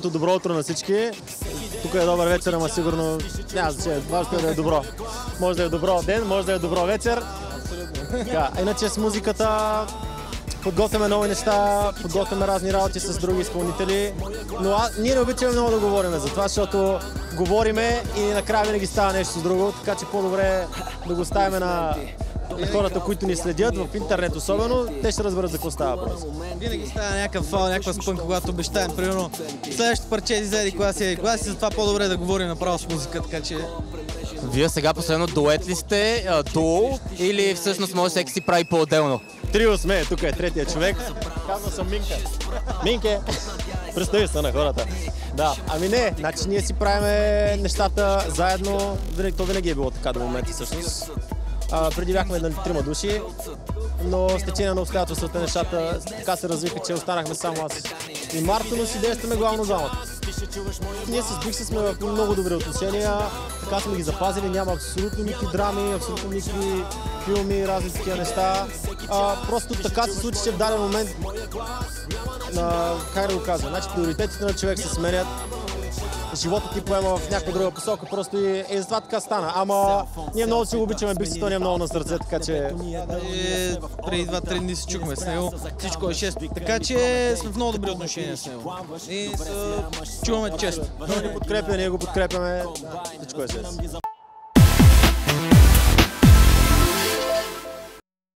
Най-малкото добро утро на всички. Тук е добър вечер, ама сигурно няма значение. Важно е да е добро. Може да е добро ден, може да е добро вечер. Иначе с музиката подготвяме нови неща, подготвяме разни работи с други изпълнители, но ние не обичаме много да говорим за това, защото говориме и накрая винаги става нещо друго, така че по-добре да го ставим на хората, които ни следят в интернет особено, те ще разберат за какво става въпрос. Винаги става някакъв фал, някаква спънка, когато обещаем, примерно следващото парче излезе класи, затова по-добре да говорим направо с музика, така че... Вие сега последно дует ли сте, дуо или всъщност може всеки си прави по-отделно? Трио сме, тук е третия човек. Казвам съм Минка. Минке! Представи се на хората. Да, ами не, значи ние си правиме нещата заедно, то винаги е било така до момента всъщност. Преди бяхме на трима души, но с течение на обстоятелствата нещата така се развиха, че останахме само аз и Марто, но си действаме главно двамата. Ние с Бикси сме в много добри отношения, така сме ги запазили, няма абсолютно никакви драми, абсолютно никакви филми, разни такива неща. Просто така се случи, че в даден момент, как да го кажа, значи приоритетите на човек се сменят, живота ти поема в някаква друга посока, просто и затова така стана. Ама ние много си го обичаме, Бикси, то ни е много на сърце, така че... Преди 2-3 дни се чухме с него, всичко е 6, така че сме в много добри отношения с него. И чуваме често. Той ни подкрепя, ние го подкрепяме, всичко е 6.